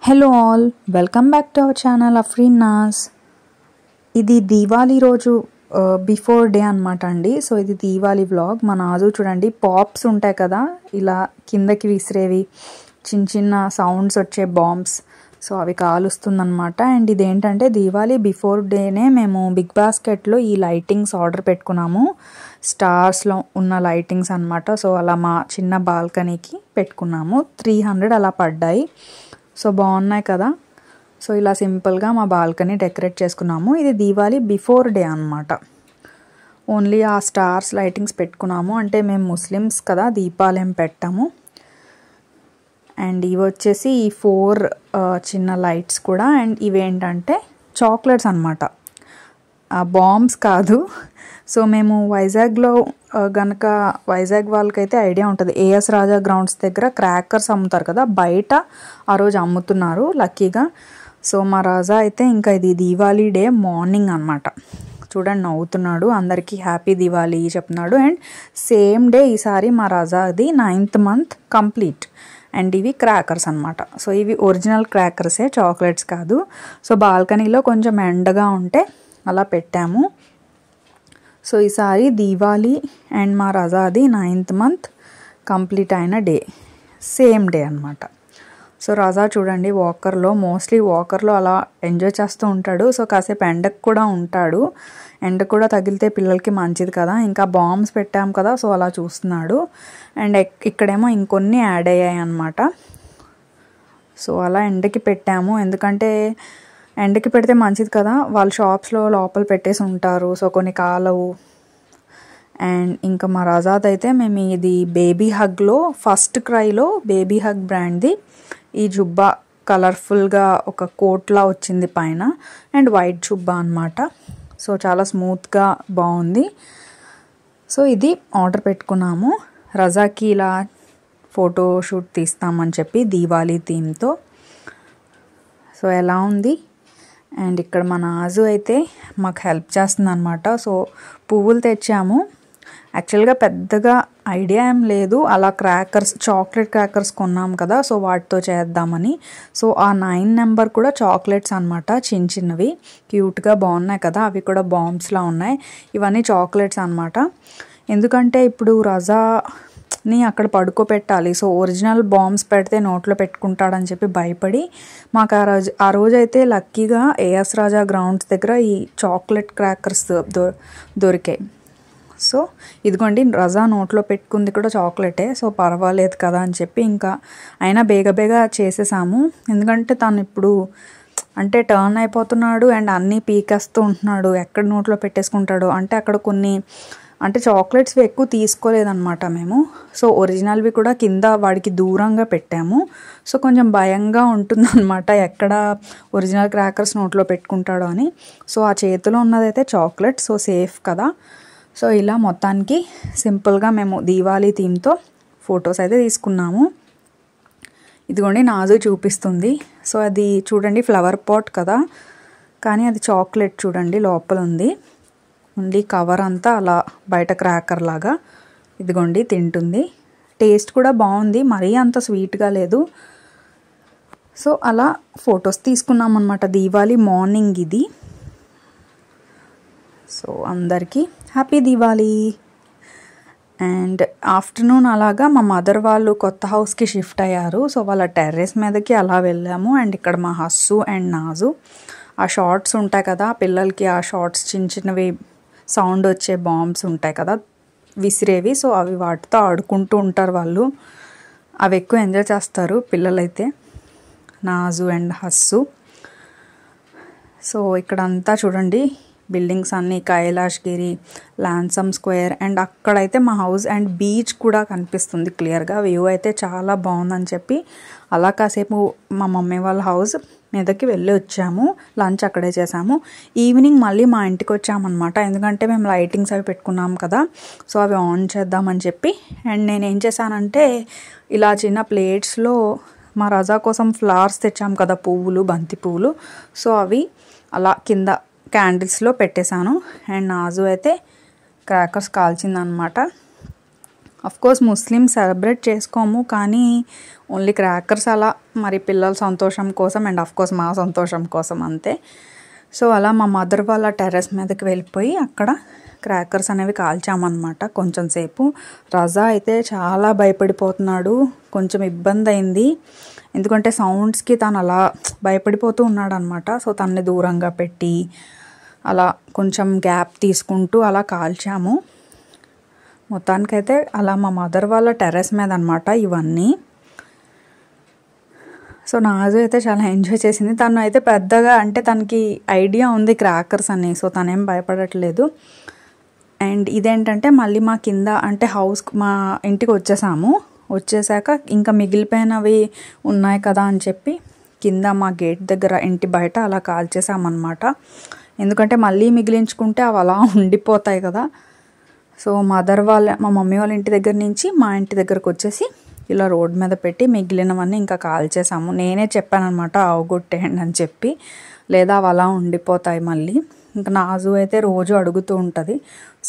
Hello all, welcome back to our channel Afreen Naz. ఇది దీవాళీ రోజు before day అనమాట అండి. సో ఇది దీవాళీ వ్లాగ్. మా నాజు చూడండి, పాప్స్ ఉంటాయి కదా, ఇలా కిందకి విసిరేవి చిన్న చిన్న సౌండ్స్ వచ్చే బాంబ్స్, సో అవి కాలుస్తుందనమాట. అండ్ ఇదేంటంటే దీవాళీ బిఫోర్ డేనే మేము బిగ్ బాస్కెట్లో ఈ లైటింగ్స్ ఆర్డర్ పెట్టుకున్నాము. స్టార్స్లో ఉన్న లైటింగ్స్ అనమాట. సో అలా మా చిన్న బాల్కనీకి పెట్టుకున్నాము. 300 అలా పడ్డాయి. సో బాగున్నాయి కదా. సో ఇలా సింపుల్గా మా బాల్కనీ డెకరేట్ చేసుకున్నాము. ఇది దీవాళీ బిఫోర్ డే అనమాట. ఓన్లీ ఆ స్టార్స్ లైటింగ్స్ పెట్టుకున్నాము. అంటే మేము ముస్లిమ్స్ కదా, దీపాలు ఏం పెట్టాము. అండ్ ఇవి వచ్చేసి ఈ 4 చిన్న లైట్స్ కూడా. అండ్ ఇవేంటంటే చాక్లెట్స్ అనమాట, బాంబ్స్ కాదు. సో మేము వైజాగ్లో గనక, వైజాగ్ వాళ్ళకైతే ఐడియా ఉంటుంది, ఏఎస్ రాజా గ్రౌండ్స్ దగ్గర క్రాకర్స్ అమ్ముతారు కదా, బయట ఆ రోజు అమ్ముతున్నారు లక్కీగా. సో మా రాజా అయితే ఇంకా ఇది దీవాళీ డే మార్నింగ్ అనమాట. చూడండి నవ్వుతున్నాడు, అందరికీ హ్యాపీ దివాళీ చెప్తున్నాడు. అండ్ సేమ్ డే ఈసారి మా రాజాది 9th month కంప్లీట్. అండ్ ఇవి క్రాకర్స్ అనమాట. సో ఇవి ఒరిజినల్ క్రాకర్సే, చాక్లెట్స్ కాదు. సో బాల్కనీలో కొంచెం ఎండగా ఉంటే అలా పెట్టాము. సో ఈసారి దీవాళీ అండ్ మా రజాది 9th month కంప్లీట్ అయిన డే, సేమ్ డే అనమాట. సో రజా చూడండి మోస్ట్లీ వాకర్లో అలా ఎంజాయ్ చేస్తూ ఉంటాడు. సో కాసేపు ఎండకు కూడా ఉంటాడు. ఎండ కూడా తగిలితే పిల్లలకి మంచిది కదా. ఇంకా బాంబ్స్ పెట్టాం కదా, సో అలా చూస్తున్నాడు. అండ్ ఇక్కడేమో ఇంకొన్ని యాడ్ అయ్యాయి అన్నమాట. సో అలా ఎండకి పెట్టాము, ఎందుకంటే ఎండకి పెడితే మంచిది కదా. వాళ్ళు షాప్స్లో లోపల పెట్టేసి ఉంటారు, సో కొన్ని కాలవు. అండ్ ఇంకా మా రజాద్ అయితే మేము ఇది బేబీ హగ్లో, ఫస్ట్ క్రైలో బేబీ హగ్ బ్రాండ్ది ఈ జుబ్బా కలర్ఫుల్గా ఒక కోట్లా వచ్చింది పైన. అండ్ వైట్ జుబ్బా అనమాట. సో చాలా స్మూత్గా బాగుంది. సో ఇది ఆర్డర్ పెట్టుకున్నాము. రజాకి ఇలా ఫోటో షూట్ తీస్తామని చెప్పి దీవాళీ థీమ్తో. సో ఎలా ఉంది. అండ్ ఇక్కడ మన నాజు అయితే మాకు హెల్ప్ చేస్తుంది అనమాట. సో పువ్వులు తెచ్చాము. యాక్చువల్గా పెద్దగా ఐడియా ఏం లేదు, అలా క్రాకర్స్, చాక్లెట్ క్రాకర్స్ కొన్నాం కదా, సో వాటితో చేద్దామని. సో ఆ 9 నెంబర్ కూడా చాక్లెట్స్ అనమాట, చిన్న చిన్నవి క్యూట్గా బాగున్నాయి కదా. అవి కూడా బాంబ్స్లా ఉన్నాయి. ఇవన్నీ చాక్లెట్స్ అనమాట. ఎందుకంటే ఇప్పుడు రజాని అక్కడ పడుకోబెట్టాలి. సో ఒరిజినల్ బాంబ్స్ పెడితే నోట్లో పెట్టుకుంటాడని చెప్పి భయపడి మాకు ఆ రోజు అయితే లక్కీగా ఏఎస్ రాజా గ్రౌండ్స్ దగ్గర ఈ చాక్లెట్ క్రాకర్స్ దొరికాయి. సో ఇదిగోండి, రజా నోట్లో పెట్టుకుంది కూడా చాక్లెటే. సో పర్వాలేదు కదా అని చెప్పి ఇంకా అయినా బేగ చేసేసాము. ఎందుకంటే తను ఇప్పుడు అంటే టర్న్ అయిపోతున్నాడు అండ్ అన్నీ పీకేస్తూ ఉంటున్నాడు. ఎక్కడ నోట్లో పెట్టేసుకుంటాడు అంటే అక్కడ కొన్ని అంటే చాక్లెట్స్వి ఎక్కువ తీసుకోలేదన్నమాట మేము. సో ఒరిజినల్వి కూడా కింద వాడికి దూరంగా పెట్టాము. సో కొంచెం భయంగా ఉంటుందన్నమాట, ఎక్కడ ఒరిజినల్ క్రాకర్స్ నోట్లో పెట్టుకుంటాడో అని. సో ఆ చేతిలో ఉన్నదైతే చాక్లెట్, సో సేఫ్ కదా. సో ఇలా మొత్తానికి సింపుల్గా మేము దీవాళీ థీమ్తో ఫొటోస్ అయితే తీసుకున్నాము. ఇదిగోండి నాజు చూపిస్తుంది. సో అది చూడండి ఫ్లవర్ పాట్ కదా, కానీ అది చాక్లెట్ చూడండి లోపల ఉంది. ఓన్లీ కవర్ అంతా అలా బయట క్రాకర్ లాగా. ఇదిగోండి తింటుంది. టేస్ట్ కూడా బాగుంది, మరీ అంత స్వీట్గా లేదు. సో అలా ఫొటోస్ తీసుకున్నాం అనమాట. దీవాళీ మార్నింగ్ ఇది. సో అందరికీ హ్యాపీ దీవాళీ. అండ్ ఆఫ్టర్నూన్ అలాగా మా మదర్ వాళ్ళు కొత్త హౌస్కి షిఫ్ట్ అయ్యారు. సో వాళ్ళ టెర్రస్ మీదకి అలా వెళ్ళాము. అండ్ ఇక్కడ మా హస్సు అండ్ నాజు ఆ షార్ట్స్ ఉంటాయి కదా పిల్లలకి, ఆ షార్ట్స్ చిన్న చిన్నవి సౌండ్ వచ్చే బాంబ్స్ ఉంటాయి కదా విసిరేవి. సో అవి వాటితో ఆడుకుంటూ ఉంటారు వాళ్ళు. అవి ఎక్కువ ఎంజాయ్ చేస్తారు పిల్లలైతే, నాజు అండ్ హస్సు. సో ఇక్కడంతా చూడండి బిల్డింగ్స్ అన్నీ, కైలాష్గిరి, లాన్సమ్ స్క్వేర్. అండ్ అక్కడైతే మా హౌస్ అండ్ బీచ్ కూడా కనిపిస్తుంది క్లియర్గా. వ్యూ అయితే చాలా బాగుందని చెప్పి అలా కాసేపు మా మమ్మీ వాళ్ళ హౌస్ మీదకి వెళ్ళి వచ్చాము. లంచ్ అక్కడే చేసాము. ఈవినింగ్ మళ్ళీ మా ఇంటికి వచ్చామన్నమాట, ఎందుకంటే మేము లైటింగ్స్ అవి పెట్టుకున్నాం కదా, సో అవి ఆన్ చేద్దామని చెప్పి. అండ్ నేను ఏం చేశానంటే ఇలా చిన్న ప్లేట్స్లో మా రజా కోసం ఫ్లవర్స్ తెచ్చాం కదా, పువ్వులు, బంతి పువ్వులు. సో అవి అలా కింద క్యాండిల్స్లో పెట్టేశాను. అండ్ నాజు అయితే క్రాకర్స్ కాల్చిందనమాట. కోర్స్ ముస్లిం సెలబ్రేట్ చేసుకోము, కానీ ఓన్లీ క్రాకర్స్ అలా మరి పిల్లల సంతోషం కోసం అండ్ కోర్స్ మా సంతోషం కోసం అంతే. సో అలా మా మదర్ వాళ్ళ టెర్రస్ మీదకి వెళ్ళిపోయి అక్కడ క్రాకర్స్ అనేవి కాల్చామన్నమాట కొంచెం సేపు. రజా అయితే చాలా భయపడిపోతున్నాడు, కొంచెం ఇబ్బంది అయింది ఎందుకంటే సౌండ్స్కి తను అలా భయపడిపోతూ ఉన్నాడు అనమాట. సో తనని దూరంగా పెట్టి అలా కొంచెం గ్యాప్ తీసుకుంటూ అలా కాల్చాము. మొత్తానికైతే అలా మా మదర్ వాళ్ళ టెర్రస్ మీద అనమాట ఇవన్నీ. సో నాజు అయితే చాలా ఎంజాయ్ చేసింది. తను అయితే పెద్దగా అంటే తనకి ఐడియా ఉంది క్రాకర్స్ అని, సో తనేం భయపడట్లేదు. అండ్ ఇదేంటంటే మళ్ళీ మా కింద అంటే మా ఇంటికి వచ్చేసాక ఇంకా మిగిలిపోయినవి ఉన్నాయి కదా అని చెప్పి కింద మా గేట్ దగ్గర ఇంటి బయట అలా కాల్చేసామన్నమాట. ఎందుకంటే మళ్ళీ మిగిలించుకుంటే అవి అలా ఉండిపోతాయి కదా. సో మా మమ్మీ వాళ్ళ ఇంటి దగ్గర నుంచి మా ఇంటి దగ్గరకు వచ్చేసి ఇలా రోడ్ మీద పెట్టి మిగిలినవన్నీ ఇంకా కాల్చేసాము. నేనే చెప్పాను అనమాట అవగొట్టేయండి అని చెప్పి, లేదా అవి అలా ఉండిపోతాయి మళ్ళీ. ఇంకా నాజు అయితే రోజు అడుగుతూ ఉంటుంది.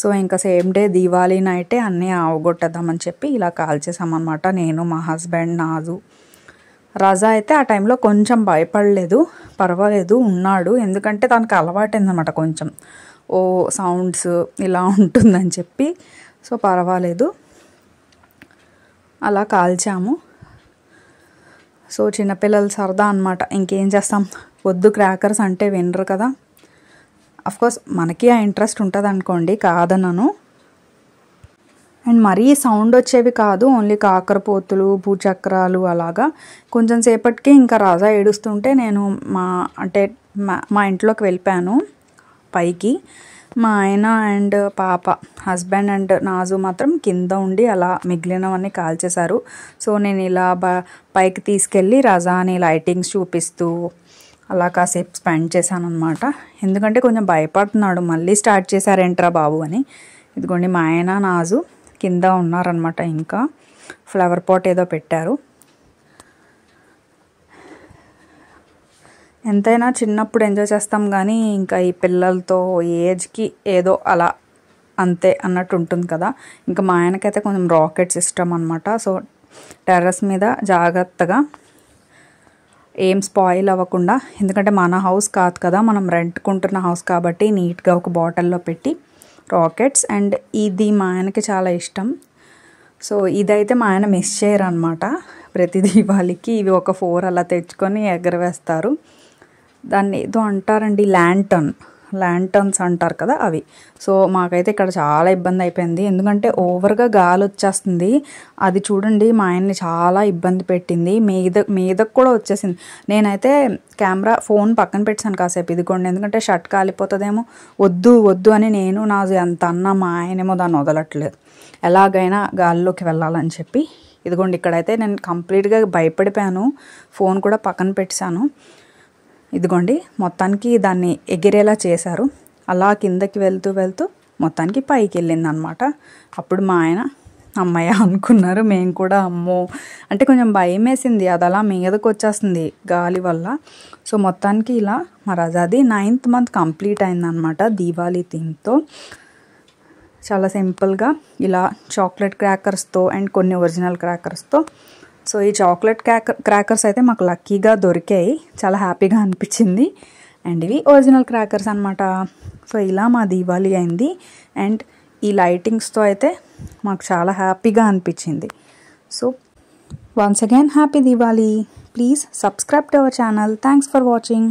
సో ఇంకా సేమ్ డే దీవాళీ నైటే అన్నీ అవగొట్టేద్దామని చెప్పి ఇలా కాల్చేసామన్నమాట. నేను, మా హస్బెండ్, నాజు. రజా అయితే ఆ టైంలో కొంచెం భయపడలేదు, పర్వాలేదు ఉన్నాడు. ఎందుకంటే తనకు అలవాటైందన్నమాట కొంచెం సౌండ్స్ ఇలా ఉంటుందని చెప్పి. సో పర్వాలేదు, అలా కాల్చాము. సో చిన్నపిల్లలు సరదా అనమాట, ఇంకేం చేస్తాం, వద్దు క్రాకర్స్ అంటే వినరు కదా. కోర్స్ మనకి ఆ ఇంట్రెస్ట్ ఉంటుంది అనుకోండి, కాదనను. అండ్ మరీ సౌండ్ వచ్చేవి కాదు, ఓన్లీ కాకరపోతులు, భూచక్రాలు అలాగా. కొంచెం సేపటికి ఇంకా రజా ఏడుస్తుంటే నేను మా ఇంట్లోకి వెళ్ళిపోయాను పైకి. మా ఆయన అండ్ పాప, హస్బెండ్ అండ్ నాజు మాత్రం కింద ఉండి అలా మిగిలినవన్నీ కాల్చేశారు. సో నేను ఇలా పైకి తీసుకెళ్ళి రజాని లైటింగ్స్ చూపిస్తూ అలా కాసేపు స్పెండ్ చేశాను అనమాట. ఎందుకంటే కొంచెం భయపడుతున్నాడు, మళ్ళీ స్టార్ట్ చేశారేంట్రా బాబు అని. ఇదిగోండి మా ఆయన నాజు కింద ఉన్నారనమాట. ఇంకా ఫ్లవర్ పాట్ ఏదో పెట్టారు. ఎంతైనా చిన్నప్పుడు ఎంజాయ్ చేస్తాం కానీ ఇంకా ఈ పిల్లలతో ఏజ్కి ఏదో అలా అంతే అన్నట్టు ఉంటుంది కదా. ఇంకా మా ఆయనకైతే కొంచెం రాకెట్స్ ఇష్టం అనమాట. సో టెర్రస్ మీద జాగ్రత్తగా ఏం స్పాయిల్ అవ్వకుండా, ఎందుకంటే మన హౌస్ కాదు కదా, మనం రెంట్కుంటున్న హౌస్ కాబట్టి నీట్గా ఒక బాటిల్లో పెట్టి రాకెట్స్. అండ్ ఇది మా ఆయనకి చాలా ఇష్టం. సో ఇదైతే మా ఆయన మిస్ చేయరు అనమాట. ప్రతి దీపావళికి ఇవి ఒక 4 అలా తెచ్చుకొని ఎగరవేస్తారు. దాన్ని ఏదో అంటారండి, ల్యాంటర్న్స్ అంటారు కదా అవి. సో మాకైతే ఇక్కడ చాలా ఇబ్బంది అయిపోయింది, ఎందుకంటే ఓవర్గా గాలి వచ్చేస్తుంది. అది చూడండి మా ఆయన్ని చాలా ఇబ్బంది పెట్టింది, మీదకు కూడా వచ్చేసింది. నేనైతే ఫోన్ పక్కన పెట్టాను కాసేపు, ఇదిగోండి ఎందుకంటే షర్ట్ కాలిపోతుందేమో, వద్దు అని నేను నాజు ఎంత అన్నా మా ఆయనేమో దాన్ని వదలట్లేదు, ఎలాగైనా గాల్లోకి వెళ్ళాలని చెప్పి. ఇదిగోండి ఇక్కడైతే నేను కంప్లీట్గా భయపడిపోయాను, ఫోన్ కూడా పక్కన పెట్టాను. ఇదిగోండి మొత్తానికి దాన్ని ఎగిరేలా చేశారు. అలా కిందకి వెళ్తూ మొత్తానికి పైకి వెళ్ళింది అనమాట. అప్పుడు మా ఆయన అమ్మయ్య అనుకున్నారు, మేము కూడా అమ్మో అంటే కొంచెం భయం వేసింది, అది అలా మీదకి వచ్చేస్తుంది గాలి వల్ల. సో మొత్తానికి ఇలా మా రజాది 9th month కంప్లీట్ అయిందనమాట దీవాళీ థీమ్తో. చాలా సింపుల్గా ఇలా చాక్లెట్ క్రాకర్స్తో అండ్ కొన్ని ఒరిజినల్ క్రాకర్స్తో. సో ఈ చాక్లెట్ క్రాకర్స్ అయితే మాకు లక్కీగా దొరికాయి, చాలా హ్యాపీగా అనిపించింది. అండ్ ఇవి ఒరిజినల్ క్రాకర్స్ అనమాట. సో ఇలా మా దీవాళీ అయింది. అండ్ ఈ లైటింగ్స్తో అయితే మాకు చాలా హ్యాపీగా అనిపించింది. So once again happy Diwali. Please subscribe to our channel. Thanks for watching.